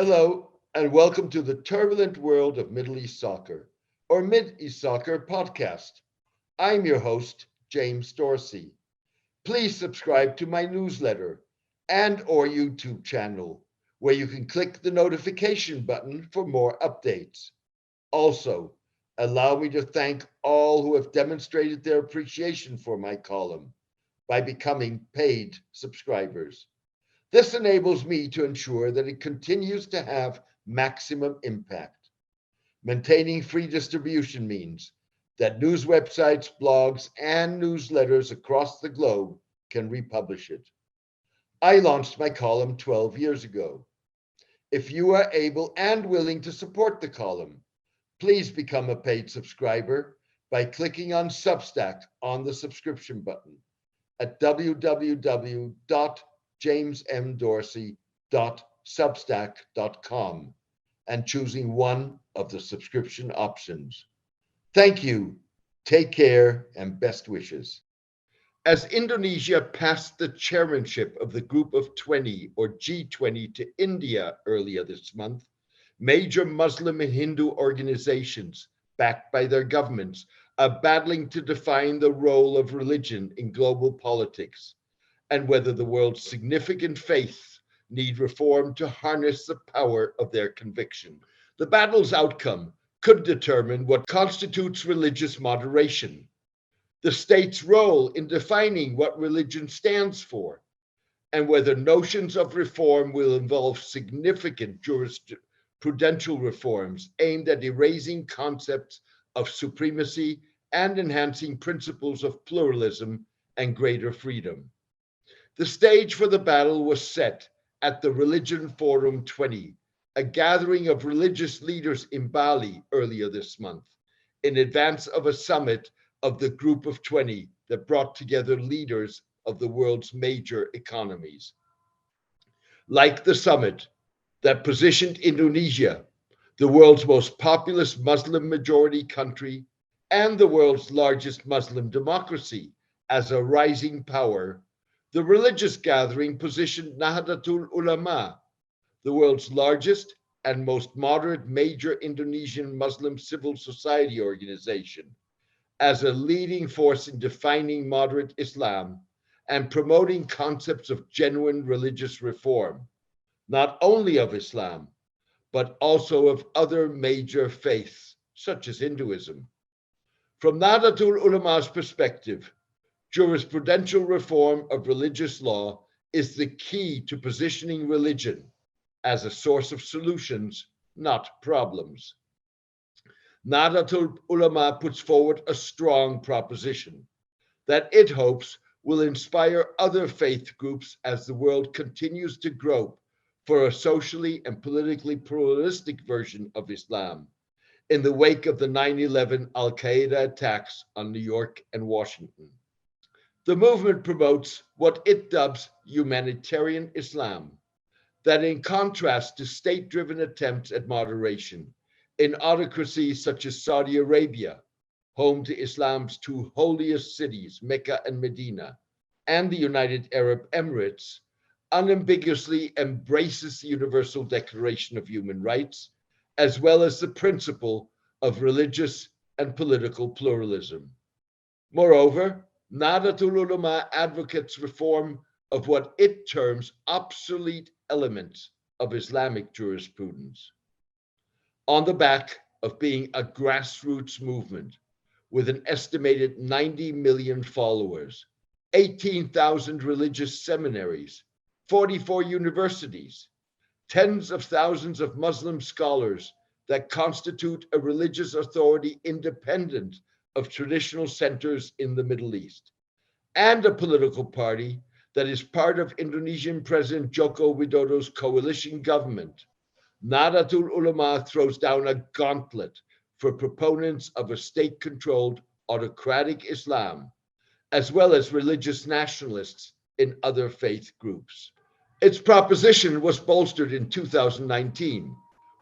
Hello, and welcome to the turbulent world of Middle East soccer, or Mid East Soccer podcast. I'm your host, James Dorsey. Please subscribe to my newsletter and or YouTube channel, where you can click the notification button for more updates. Also, allow me to thank all who have demonstrated their appreciation for my column by becoming paid subscribers. This enables me to ensure that it continues to have maximum impact. Maintaining free distribution means that news websites, blogs, and newsletters across the globe can republish it. I launched my column 12 years ago. If you are able and willing to support the column, please become a paid subscriber by clicking on Substack on the subscription button at www.jamesmdorsey.substack.com and choosing one of the subscription options. Thank you, take care, and best wishes. As Indonesia passed the chairmanship of the Group of 20 or G20 to India earlier this month, major Muslim and Hindu organizations, backed by their governments, are battling to define the role of religion in global politics and whether the world's significant faiths need reform to harness the power of their conviction. The battle's outcome could determine what constitutes religious moderation, the state's role in defining what religion stands for, and whether notions of reform will involve significant jurisprudential reforms aimed at erasing concepts of supremacy and enhancing principles of pluralism and greater freedom. The stage for the battle was set at the Religion Forum 20, a gathering of religious leaders in Bali earlier this month, in advance of a summit of the Group of 20 that brought together leaders of the world's major economies. Like the summit that positioned Indonesia, the world's most populous Muslim majority country and the world's largest Muslim democracy, as a rising power, the religious gathering positioned Nahdlatul Ulama, the world's largest and most moderate major Indonesian Muslim civil society organization, as a leading force in defining moderate Islam and promoting concepts of genuine religious reform, not only of Islam, but also of other major faiths, such as Hinduism. From Nahdlatul Ulama's perspective, jurisprudential reform of religious law is the key to positioning religion as a source of solutions, not problems. Nahdlatul Ulama puts forward a strong proposition that it hopes will inspire other faith groups as the world continues to grope for a socially and politically pluralistic version of Islam in the wake of the 9/11 Al-Qaeda attacks on New York and Washington. The movement promotes what it dubs humanitarian Islam, that in contrast to state-driven attempts at moderation in autocracies such as Saudi Arabia, home to Islam's two holiest cities, Mecca and Medina, and the United Arab Emirates, unambiguously embraces the Universal Declaration of Human Rights, as well as the principle of religious and political pluralism. Moreover, Nahdlatul Ulama advocates reform of what it terms obsolete elements of Islamic jurisprudence. On the back of being a grassroots movement with an estimated 90 million followers, 18,000 religious seminaries, 44 universities, tens of thousands of Muslim scholars that constitute a religious authority independent of traditional centers in the Middle East, and a political party that is part of Indonesian President Joko Widodo's coalition government, Nahdlatul Ulama throws down a gauntlet for proponents of a state-controlled autocratic Islam, as well as religious nationalists in other faith groups. Its proposition was bolstered in 2019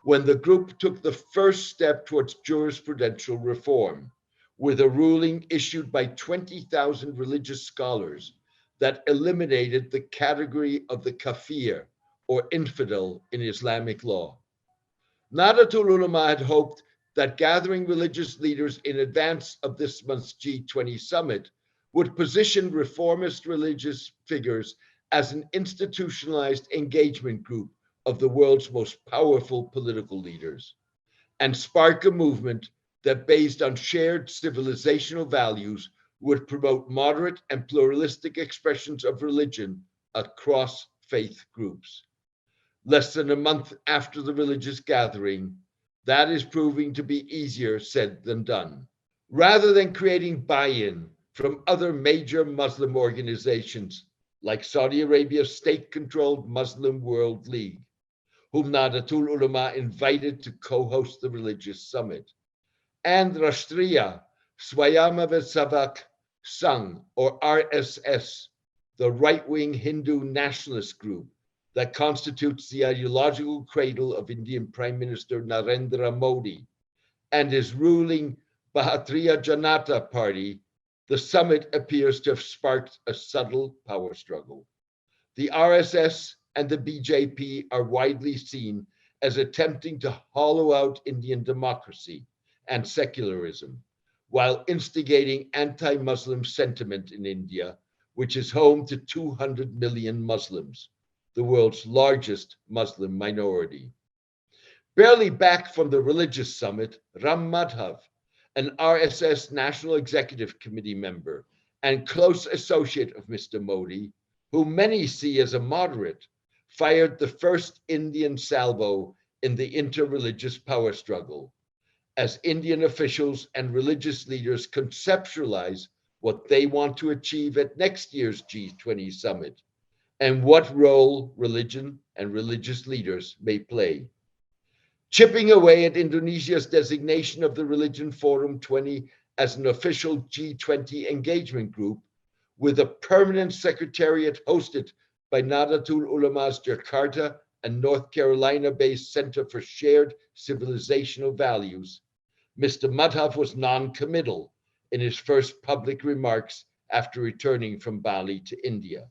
when the group took the first step towards jurisprudential reform, with a ruling issued by 20,000 religious scholars that eliminated the category of the kafir, or infidel in Islamic law. Nahdlatul Ulama had hoped that gathering religious leaders in advance of this month's G20 summit would position reformist religious figures as an institutionalized engagement group of the world's most powerful political leaders and spark a movement that, based on shared civilizational values, would promote moderate and pluralistic expressions of religion across faith groups. Less than a month after the religious gathering, that is proving to be easier said than done. Rather than creating buy-in from other major Muslim organizations like Saudi Arabia's state-controlled Muslim World League, whom Nahdlatul Ulama invited to co-host the religious summit, and Rashtriya Swayamsevak Sangh, or RSS, the right-wing Hindu nationalist group that constitutes the ideological cradle of Indian Prime Minister Narendra Modi and his ruling Bharatiya Janata Party, the summit appears to have sparked a subtle power struggle. The RSS and the BJP are widely seen as attempting to hollow out Indian democracy and secularism, while instigating anti-Muslim sentiment in India, which is home to 200 million Muslims, the world's largest Muslim minority. Barely back from the religious summit, Ram Madhav, an RSS National Executive Committee member and close associate of Mr. Modi, whom many see as a moderate, fired the first Indian salvo in the inter-religious power struggle, as Indian officials and religious leaders conceptualize what they want to achieve at next year's G20 summit and what role religion and religious leaders may play. Chipping away at Indonesia's designation of the Religion Forum 20 as an official G20 engagement group, with a permanent secretariat hosted by Nahdlatul Ulama's Jakarta and North Carolina-based Center for Shared Civilizational Values, Mr. Madhav was non-committal in his first public remarks after returning from Bali to India.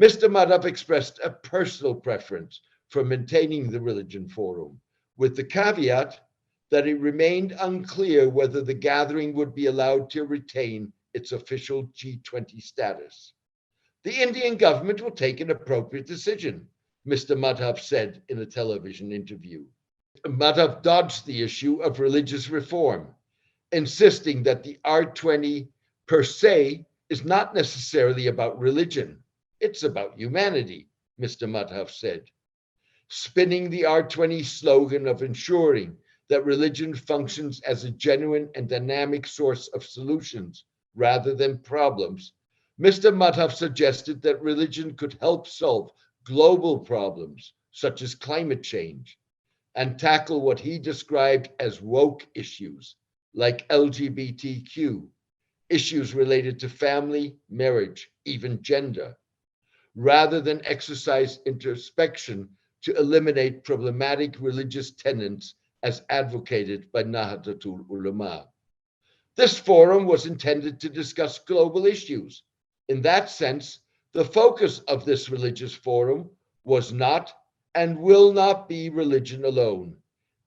Mr. Madhav expressed a personal preference for maintaining the Religion Forum, with the caveat that it remained unclear whether the gathering would be allowed to retain its official G20 status. The Indian government will take an appropriate decision, Mr. Madhav said in a television interview. Madhav dodged the issue of religious reform, insisting that the R20 per se is not necessarily about religion. It's about humanity, Mr. Madhav said, spinning the R20 slogan of ensuring that religion functions as a genuine and dynamic source of solutions rather than problems. Mr. Madhav suggested that religion could help solve global problems such as climate change and tackle what he described as woke issues like LGBTQ, issues related to family, marriage, even gender, rather than exercise introspection to eliminate problematic religious tenets as advocated by Nahdlatul Ulama. This forum was intended to discuss global issues. In that sense, the focus of this religious forum was not and will not be religion alone.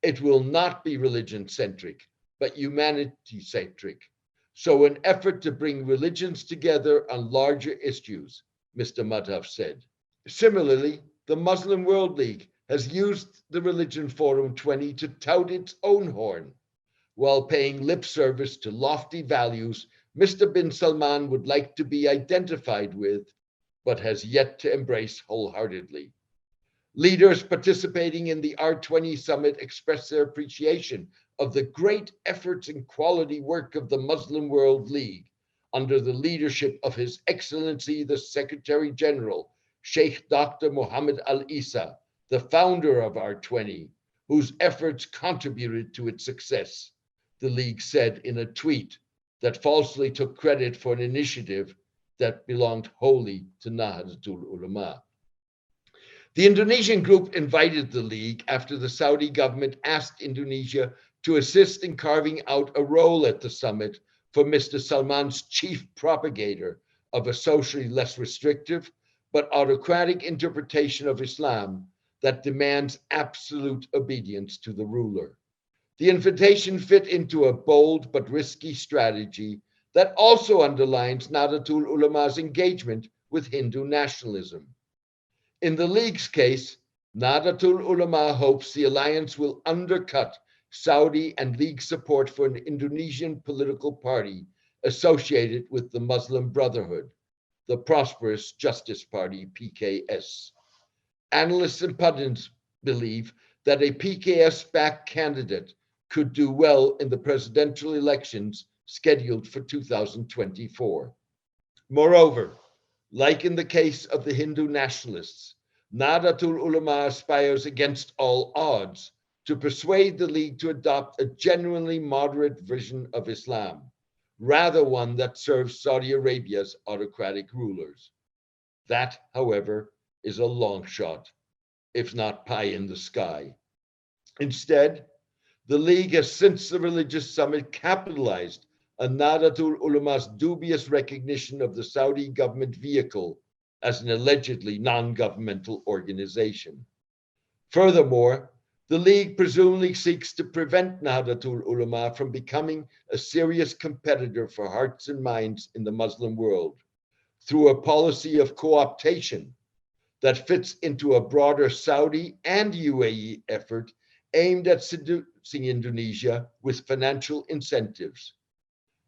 It will not be religion-centric, but humanity-centric. So an effort to bring religions together on larger issues, Mr. Madhav said. Similarly, the Muslim World League has used the Religion Forum 20 to tout its own horn, while paying lip service to lofty values Mr. bin Salman would like to be identified with, but has yet to embrace wholeheartedly. Leaders participating in the R20 summit expressed their appreciation of the great efforts and quality work of the Muslim World League under the leadership of His Excellency the Secretary General, Sheikh Dr. Mohammed Al Isa, the founder of R20, whose efforts contributed to its success, the League said in a tweet that falsely took credit for an initiative that belonged wholly to Nahdlatul Ulama. The Indonesian group invited the League after the Saudi government asked Indonesia to assist in carving out a role at the summit for Mr. Salman's chief propagator of a socially less restrictive but autocratic interpretation of Islam that demands absolute obedience to the ruler. The invitation fit into a bold but risky strategy that also underlines Nahdlatul Ulama's engagement with Hindu nationalism. In the League's case, Nahdlatul Ulama hopes the alliance will undercut Saudi and League support for an Indonesian political party associated with the Muslim Brotherhood, the Prosperous Justice Party, PKS. Analysts and pundits believe that a PKS-backed candidate could do well in the presidential elections scheduled for 2024. Moreover, like in the case of the Hindu nationalists, Nahdlatul Ulama aspires against all odds to persuade the League to adopt a genuinely moderate vision of Islam, rather one that serves Saudi Arabia's autocratic rulers. That, however, is a long shot, if not pie in the sky. Instead, the League has since the religious summit capitalized on Nahdlatul Ulama's dubious recognition of the Saudi government vehicle as an allegedly non-governmental organization. Furthermore, the League presumably seeks to prevent Nahdlatul Ulama from becoming a serious competitor for hearts and minds in the Muslim world through a policy of co-optation that fits into a broader Saudi and UAE effort aimed at seducing Indonesia with financial incentives.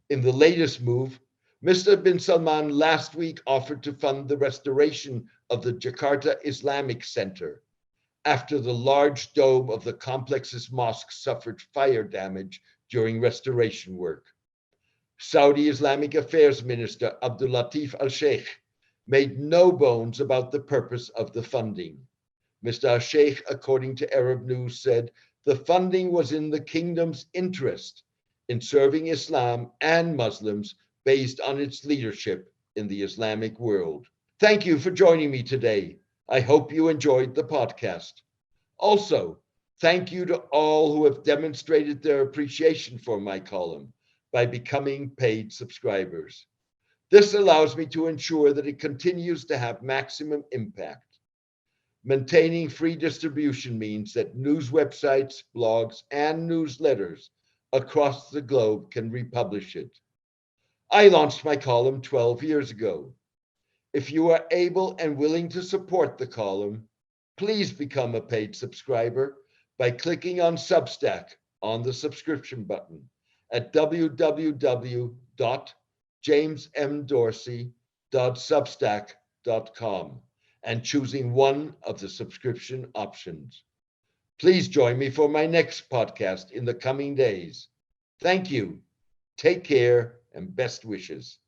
In the latest move, Mr. bin Salman last week offered to fund the restoration of the Jakarta Islamic Center after the large dome of the complex's mosque suffered fire damage during restoration work. Saudi Islamic Affairs Minister Abdul Latif al-Sheikh made no bones about the purpose of the funding. Mr. al-Sheikh, according to Arab News, said the funding was in the kingdom's interest in serving Islam and Muslims based on its leadership in the Islamic world. Thank you for joining me today. I hope you enjoyed the podcast. Also, thank you to all who have demonstrated their appreciation for my column by becoming paid subscribers. This allows me to ensure that it continues to have maximum impact. Maintaining free distribution means that news websites, blogs, and newsletters across the globe can republish it. I launched my column 12 years ago. If you are able and willing to support the column, please become a paid subscriber by clicking on Substack on the subscription button at www.jamesmdorsey.substack.com and choosing one of the subscription options. Please join me for my next podcast in the coming days. Thank you. Take care and best wishes.